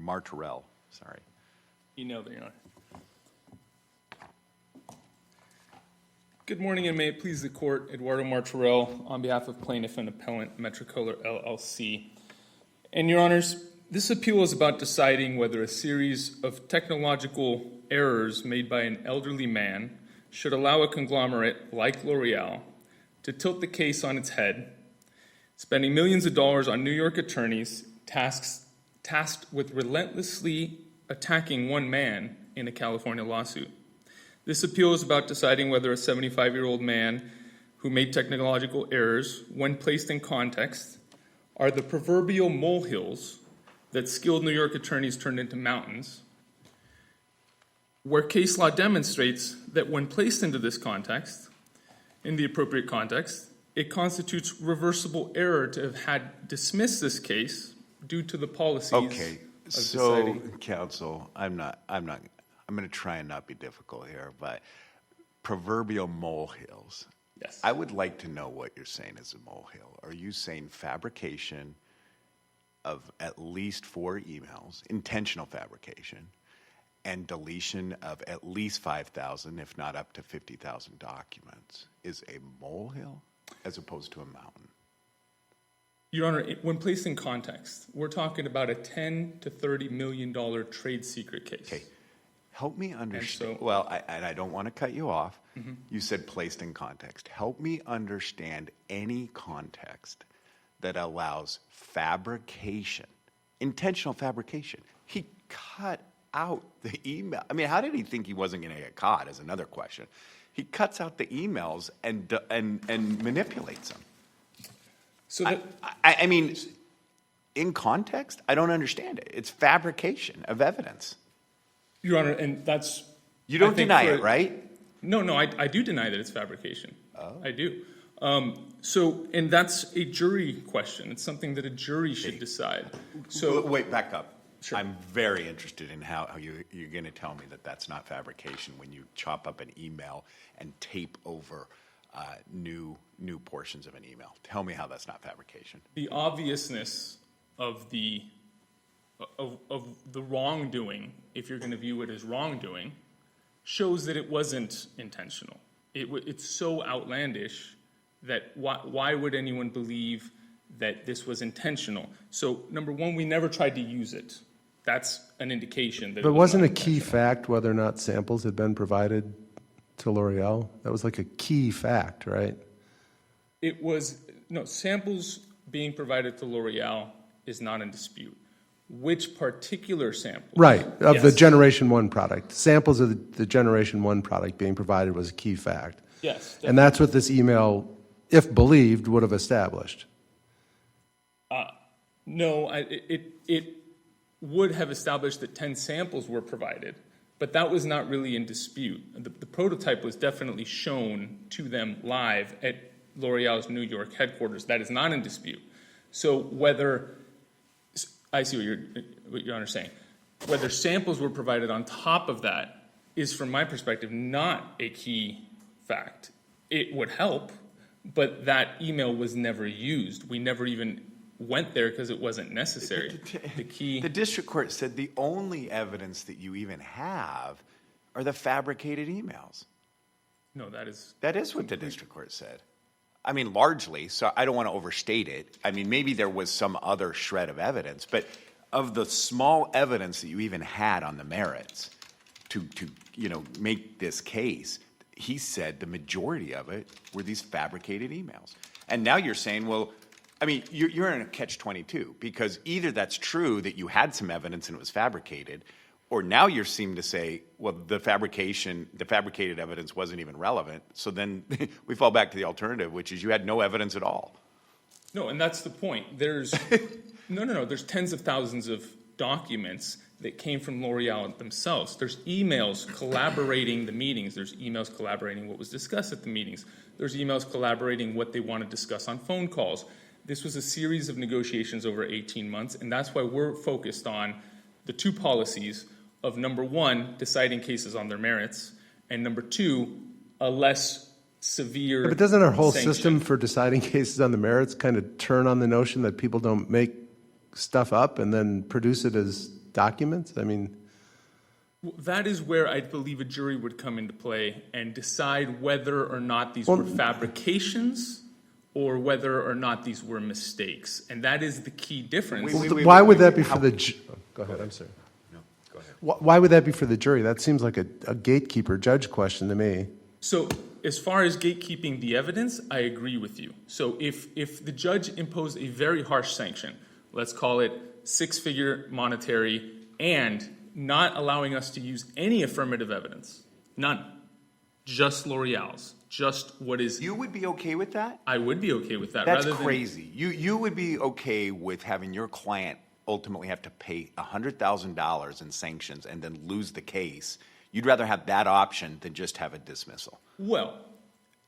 Martorell, sorry. You nailed it, Your Honor. Good morning, and may it please the Court, Eduardo Martorell, on behalf of Plaintiff and Appellant Metricolor LLC. And Your Honors, this appeal is about deciding whether a series of technological errors made by an elderly man should allow a conglomerate like L'Oreal to tilt the case on its head, spending millions of dollars on New York attorneys tasked with relentlessly attacking one man in a California lawsuit. This appeal is about deciding whether a 75-year-old man who made technological errors, when placed in context, are the proverbial molehills that skilled New York attorneys turned into mountains, where case law demonstrates that when placed into this context, in the appropriate context, it constitutes reversible error to have had dismissed this case due to the policies Okay, of so, deciding. counsel, I'm going to try and not be difficult here, but proverbial molehills. Yes. I would like to know what you're saying is a molehill. Are you saying fabrication of at least 4 emails, intentional fabrication, and deletion of at least 5,000, if not up to 50,000 documents, is a molehill as opposed to a mountain? Your Honor, when placed in context, we're talking about a $10 to $30 million trade secret case. Okay. Help me understand. so- Well, I don't want to cut you off. You said placed in context. Help me understand any context that allows fabrication, intentional fabrication. He cut out the email. I mean, how did he think he wasn't going to get caught is another question. He cuts out the emails and manipulates them. So I mean, in context, I don't understand it. It's fabrication of evidence. Your Honor, and that's... You don't I think deny it, right? No, I do deny that it's fabrication. Oh. I do. And that's a jury question. It's something that a jury should decide. So Wait, back up. Sure. I'm very interested in how you're going to tell me that that's not fabrication when you chop up an email and tape over new portions of an email. Tell me how that's not fabrication. the obviousness of the wrongdoing, if you're going to view it as wrongdoing, shows that it wasn't intentional. It's so outlandish that why would anyone believe that this was intentional? So, number one, we never tried to use it. That's an indication that. But it was wasn't not a key fact whether or not samples had been provided to L'Oreal? That was like a key fact, right? It was samples being provided to L'Oreal is not in dispute. Which particular samples? Right, of the Yes. Generation 1 product. Samples of the Generation 1 product being provided was a key fact. Yes. And that's what this email, if believed, would have established. No, it would have established that 10 samples were provided, but that was not really in dispute. The prototype was definitely shown to them live at L'Oreal's New York headquarters. That is not in dispute. So whether, I see what Your Honor's saying, whether samples were provided on top of that is, from my perspective, not a key fact. It would help, but that email was never used. We never even went there because it wasn't necessary. The district court said the only evidence that you even have are the fabricated emails. No, that is what the district court said. I mean, largely, so I don't want to overstate it. I mean, maybe there was some other shred of evidence, but of the small evidence that you even had on the merits to make this case, he said the majority of it were these fabricated emails. And now you're saying, well, I mean, you're in a catch-22 because either that's true that you had some evidence and it was fabricated, or now you seem to say, well, the fabricated evidence wasn't even relevant. So then we fall back to the alternative, which is you had no evidence at all. No, and that's the point. There's There's tens of thousands of documents that came from L'Oreal themselves. There's emails collaborating the meetings. There's emails collaborating what was discussed at the meetings. There's emails collaborating what they want to discuss on phone calls. This was a series of negotiations over 18 months, and that's why we're focused on the two policies of, number one, deciding cases on their merits, and number two, a less severe Yeah, but doesn't our whole sanction. system for deciding cases on the merits kind of turn on the notion that people don't make stuff up and then produce it as documents? I mean, That is where I believe a jury would come into play and decide whether or not these were fabrications or whether or not these were mistakes. And that is the key difference. why would that be for the? Go ahead. I'm sorry. No, go ahead. Why would that be for the jury? That seems like a gatekeeper judge question to me. So as far as gatekeeping the evidence, I agree with you. So if the judge imposed a very harsh sanction, let's call it six-figure monetary, and not allowing us to use any affirmative evidence, none, just L'Oreal's, just what is. You would be okay with that? I would be okay with that. That's rather than, crazy. You would be okay with having your client ultimately have to pay $100,000 in sanctions and then lose the case. You'd rather have that option than just have a dismissal. Well,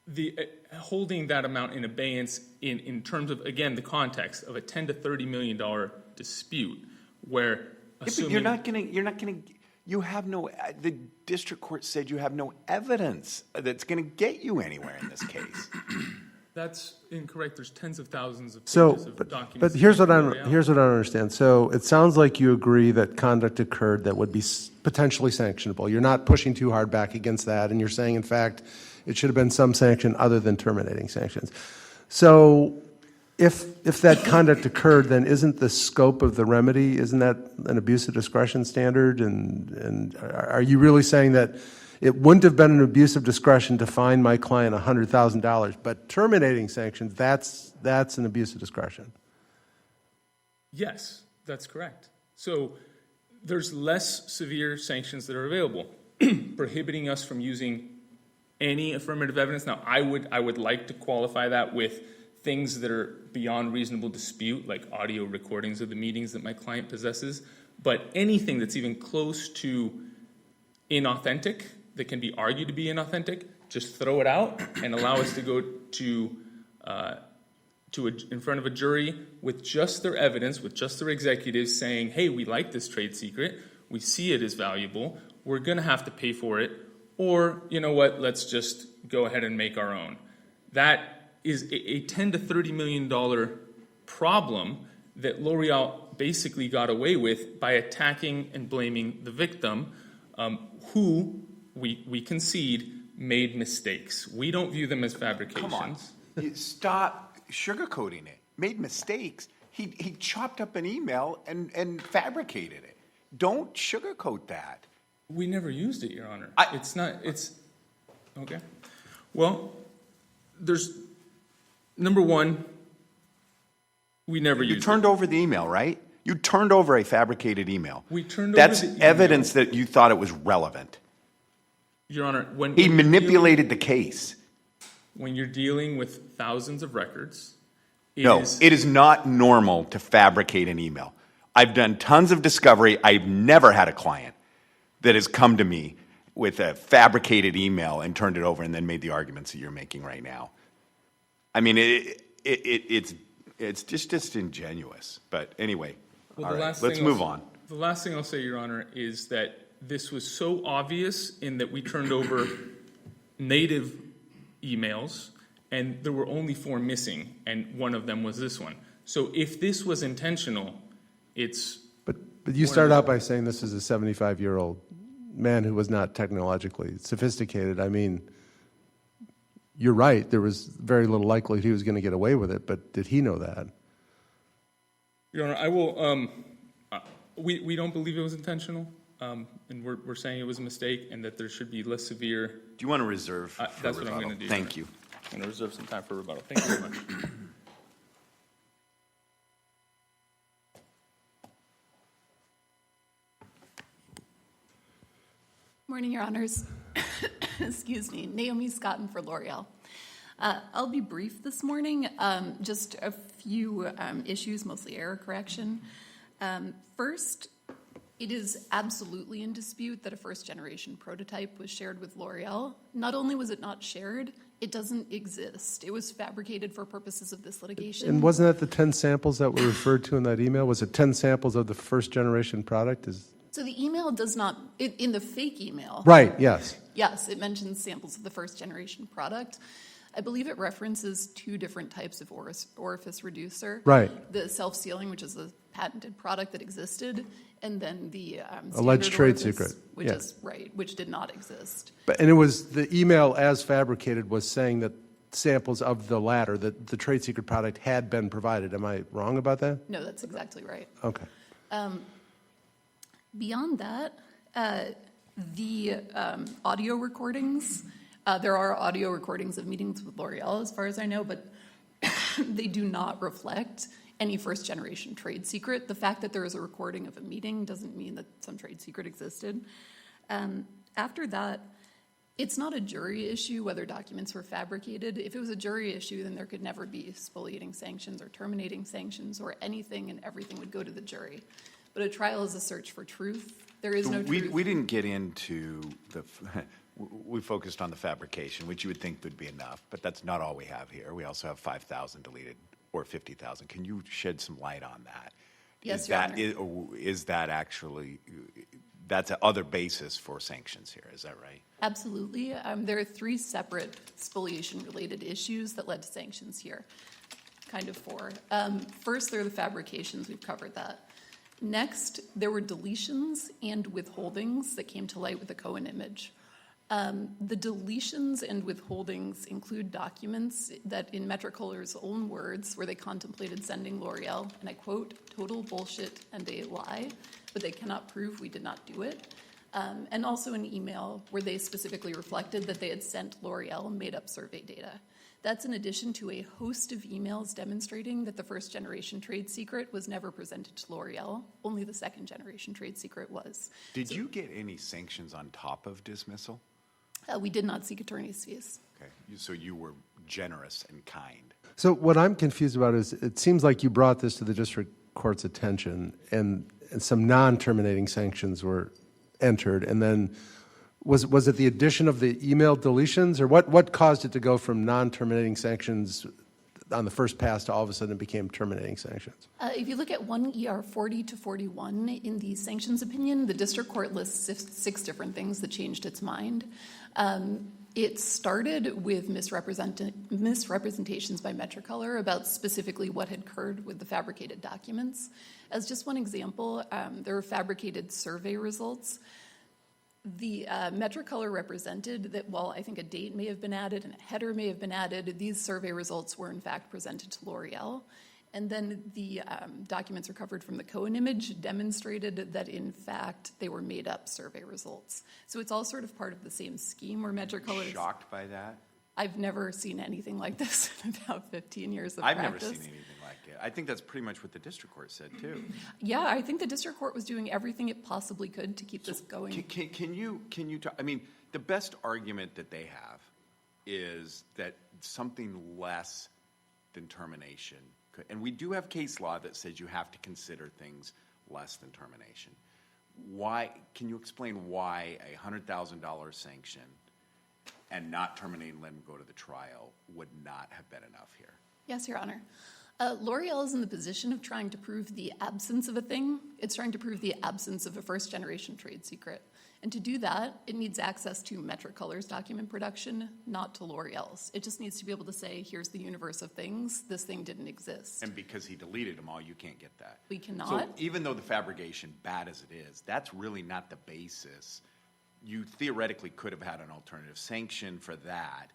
the holding that amount in abeyance in terms of, again, the context of a $10 to $30 million dispute where assuming. Yeah, but you're not gonna, you have no, the district court said you have no evidence that's gonna get you anywhere in this case. That's incorrect. There's tens of thousands of So, pages of documents. but here's what I L'Oreal. don't understand. So it sounds like you agree that conduct occurred that would be potentially sanctionable. You're not pushing too hard back against that, and you're saying, in fact, it should have been some sanction other than terminating sanctions. So if that conduct occurred, then isn't the scope of the remedy, isn't that an abuse of discretion standard? And are you really saying that it wouldn't have been an abuse of discretion to fine my client $100,000, but terminating sanctions, that's an abuse of discretion? Yes, that's correct. So there's less severe sanctions that are available, prohibiting us from using any affirmative evidence. Now, I would like to qualify that with things that are beyond reasonable dispute, like audio recordings of the meetings that my client possesses, but anything that's even close to inauthentic, that can be argued to be inauthentic, just throw it out and allow us to go in front of a jury with just their evidence, with just their executives saying, hey, we like this trade secret, we see it as valuable, we're going to have to pay for it, or, you know what, let's just go ahead and make our own. That is a $10 to $30 million problem that L'Oreal basically got away with by attacking and blaming the victim, who we concede made mistakes. We don't view them as fabrications. Come on. You stop sugarcoating it. Made mistakes. He chopped up an email and fabricated it. Don't sugarcoat that. We never used it, Your Honor. It's okay. Well, there's, number one, we never used it. You turned over the email, right? You turned over a fabricated email. We turned over That's the email. evidence that you thought it was relevant. Your Honor, He manipulated the case. When you're dealing with thousands of records, It is not normal to fabricate an email. I've done tons of discovery. I've never had a client that has come to me with a fabricated email and turned it over and then made the arguments that you're making right now. I mean, it's just disingenuous. But anyway, all right, let's move on. The last thing I'll say, Your Honor, is that this was so obvious in that we turned over native emails, and there were only 4 missing, and one of them was this one. So if this was intentional, it's... But you started out by saying this is a 75-year-old man who was not technologically sophisticated. I mean, you're right. There was very little likelihood he was going to get away with it, but did he know that? Your Honor, I will... we don't believe it was intentional, and we're saying it was a mistake and that there should be less severe... Do you want to reserve for that's rebuttal? what I'm going to do. Thank you. I'm going to reserve some time for rebuttal. Thank you very much. Morning, Your Honors. Excuse me. Naomi Scotton for L'Oreal. I'll be brief this morning. Just a few issues, mostly error correction. First, it is absolutely in dispute that a first-generation prototype was shared with L'Oreal. Not only was it not shared, it doesn't exist. It was fabricated for purposes of this litigation. And wasn't that the 10 samples that were referred to in that email? Was it 10 samples of the first-generation product? So the email does not, in the fake email. Right, yes. Yes, it mentions samples of the first-generation product. I believe it references 2 different types of orifice reducer. Right. The self-sealing, which is the patented product that existed, and then the Alleged standard trade orders, secret, which yeah. is right, which did not exist. And it was, the email as fabricated was saying that samples of the latter, that the trade secret product had been provided. Am I wrong about that? No, that's exactly right. Okay. Beyond that, the audio recordings, there are audio recordings of meetings with L'Oreal, as far as I know, but they do not reflect any first-generation trade secret. The fact that there is a recording of a meeting doesn't mean that some trade secret existed. After that, it's not a jury issue whether documents were fabricated. If it was a jury issue, then there could never be spoliating sanctions or terminating sanctions or anything, and everything would go to the jury. But a trial is a search for truth. There is no truth. We didn't get into we focused on the fabrication, which you would think would be enough, but that's not all we have here. We also have 5,000 deleted or 50,000. Can you shed some light on that? Yes, Your Honor. Is that actually, that's other basis for sanctions here, is that right? Absolutely. There are 3 separate spoliation-related issues that led to sanctions here, kind of 4. First, there are the fabrications. We've covered that. Next, there were deletions and withholdings that came to light with the Cohen image. The deletions and withholdings include documents that, in Metricolor's own words, where they contemplated sending L'Oreal, and I quote, total bullshit and a lie, but they cannot prove we did not do it. And also an email where they specifically reflected that they had sent L'Oreal made-up survey data. That's in addition to a host of emails demonstrating that the first-generation trade secret was never presented to L'Oreal. Only the second-generation trade secret was. Did you get any sanctions on top of dismissal? We did not seek attorney's fees. Okay, so you were generous and kind. So what I'm confused about is it seems like you brought this to the district court's attention and some non-terminating sanctions were entered. And then was it the addition of the email deletions, or what caused it to go from non-terminating sanctions on the first pass to all of a sudden it became terminating sanctions? If you look at 1 ER 40 to 41 in the sanctions opinion, the district court lists 6 different things that changed its mind. It started with misrepresentations by Metricolor about specifically what had occurred with the fabricated documents. As just one example, there were fabricated survey results. The Metricolor represented that while I think a date may have been added and a header may have been added, these survey results were in fact presented to L'Oreal. And then the documents recovered from the Cohen image demonstrated that in fact they were made up survey results. So it's all sort of part of the same scheme where Metricolor is... Shocked by that? I've never seen anything like this in about 15 years of I've practice. never seen anything like it. I think that's pretty much what the district court said too. Yeah, I think the district court was doing everything it possibly could to keep this going. Can you talk, I mean, the best argument that they have is that something less than termination could, and we do have case law that says you have to consider things less than termination. Why, can you explain why a $100,000 sanction and not terminating and let him go to the trial would not have been enough here? Yes, Your Honor. L'Oreal is in the position of trying to prove the absence of a thing. It's trying to prove the absence of a first-generation trade secret. And to do that, it needs access to Metricolor's document production, not to L'Oreal's. It just needs to be able to say, here's the universe of things. This thing didn't exist. And because he deleted them all, you can't get that. We cannot. So even though the fabrication, bad as it is, that's really not the basis. You theoretically could have had an alternative sanction for that,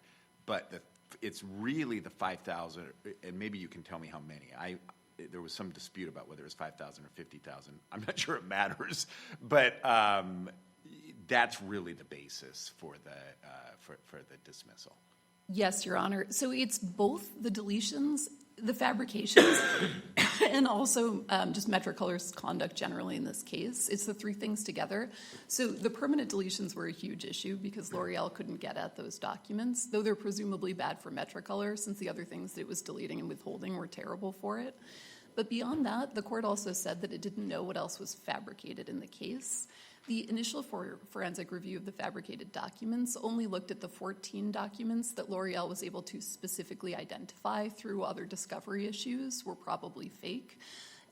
but it's really the 5,000, and maybe you can tell me how many. There was some dispute about whether it was 5,000 or 50,000. I'm not sure it matters, but that's really the basis for the dismissal. Yes, Your Honor. So it's both the deletions, the fabrications, and also just Metricolor's conduct generally in this case. It's the 3 things together. So the permanent deletions were a huge issue because L'Oreal couldn't get at those documents, though they're presumably bad for Metricolor since the other things that it was deleting and withholding were terrible for it. But beyond that, the court also said that it didn't know what else was fabricated in the case. The initial forensic review of the fabricated documents only looked at the 14 documents that L'Oreal was able to specifically identify through other discovery issues were probably fake.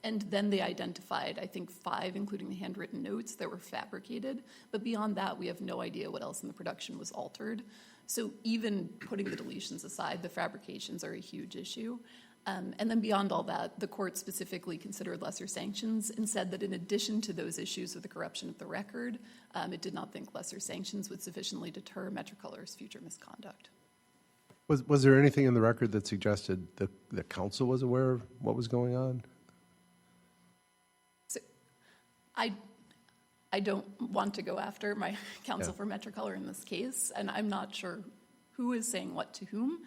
And then they identified, I think, 5, including the handwritten notes, that were fabricated. But beyond that, we have no idea what else in the production was altered. So even putting the deletions aside, the fabrications are a huge issue. And then beyond all that, the court specifically considered lesser sanctions and said that in addition to those issues of the corruption of the record, it did not think lesser sanctions would sufficiently deter Metrocolor's future misconduct. Was there anything in the record that suggested that the council was aware of what was going on? So I don't want to go after my counsel for Metrocolor in this case, and I'm not sure who is saying what to whom.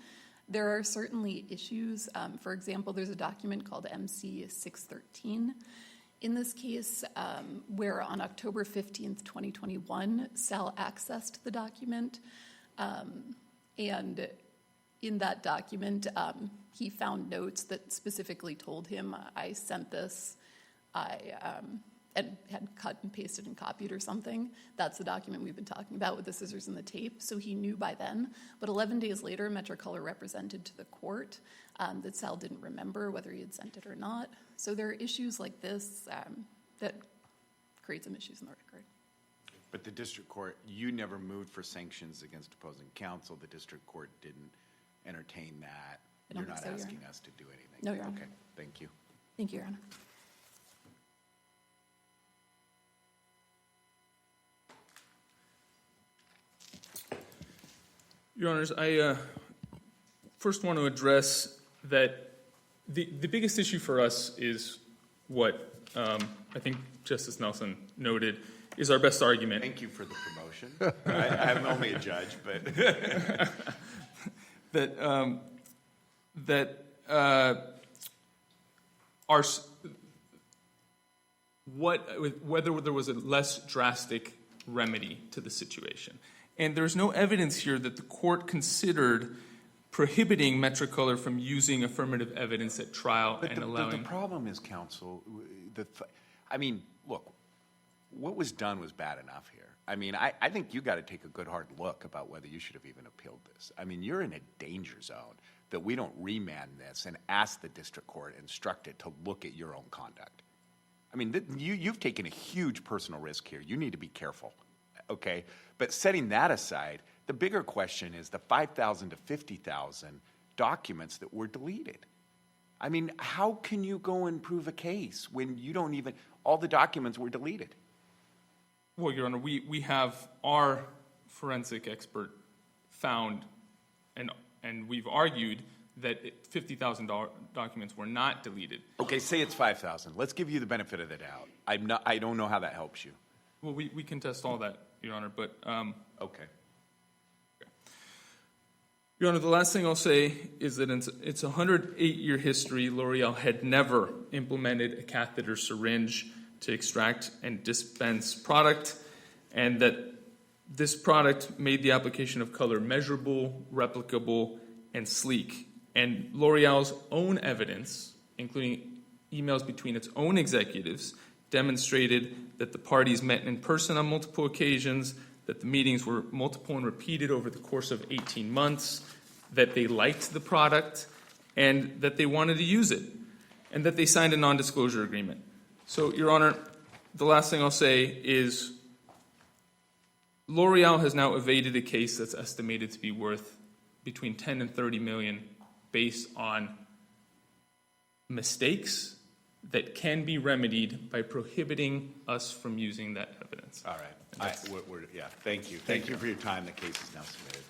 There are certainly issues. For example, there's a document called MC 613 in this case where on October 15th, 2021, Sal accessed the document. And in that document, he found notes that specifically told him, I sent this, and had cut and pasted and copied or something. That's the document we've been talking about with the scissors and the tape, so he knew by then. But 11 days later, Metrocolor represented to the court that Sal didn't remember whether he had sent it or not. So there are issues like this that create some issues in the record. But the district court, you never moved for sanctions against opposing counsel. The district court didn't entertain that. I don't You're not think so, Your asking Honor. us to do anything. No, Your Honor. Okay, thank you. Thank you, Your Honor. Your Honors, I first want to address that the biggest issue for us is what I think Justice Nelson noted is our best argument. Thank you for the promotion. I'm only a judge, but whether there was a less drastic remedy to the situation. And there's no evidence here that the court considered prohibiting Metrocolor from using affirmative evidence at trial and allowing. The problem is, counsel, I mean, look, what was done was bad enough here. I mean, I think you got to take a good hard look about whether you should have even appealed this. I mean, you're in a danger zone that we don't remand this and ask the district court, instruct it to look at your own conduct. I mean, you've taken a huge personal risk here. You need to be careful, okay? But setting that aside, the bigger question is the 5,000 to 50,000 documents that were deleted. I mean, how can you go and prove a case when you don't even, all the documents were deleted? Well, Your Honor, we have our forensic expert found, and we've argued that 50,000 documents were not deleted. Okay, say it's 5,000. Let's give you the benefit of the doubt. I don't know how that helps you. Well, we can test all that, Your Honor, but Okay. Your Honor, the last thing I'll say is that it's a 108-year history. L'Oreal had never implemented a catheter syringe to extract and dispense product, and that this product made the application of color measurable, replicable, and sleek. And L'Oreal's own evidence, including emails between its own executives, demonstrated that the parties met in person on multiple occasions, that the meetings were multiple and repeated over the course of 18 months, that they liked the product, and that they wanted to use it, and that they signed a non-disclosure agreement. So, Your Honor, the last thing I'll say is L'Oreal has now evaded a case that's estimated to be worth between 10 and 30 million based on mistakes that can be remedied by prohibiting us from using that evidence. All right. Yeah, thank you. Thank you for your time. The case is now submitted.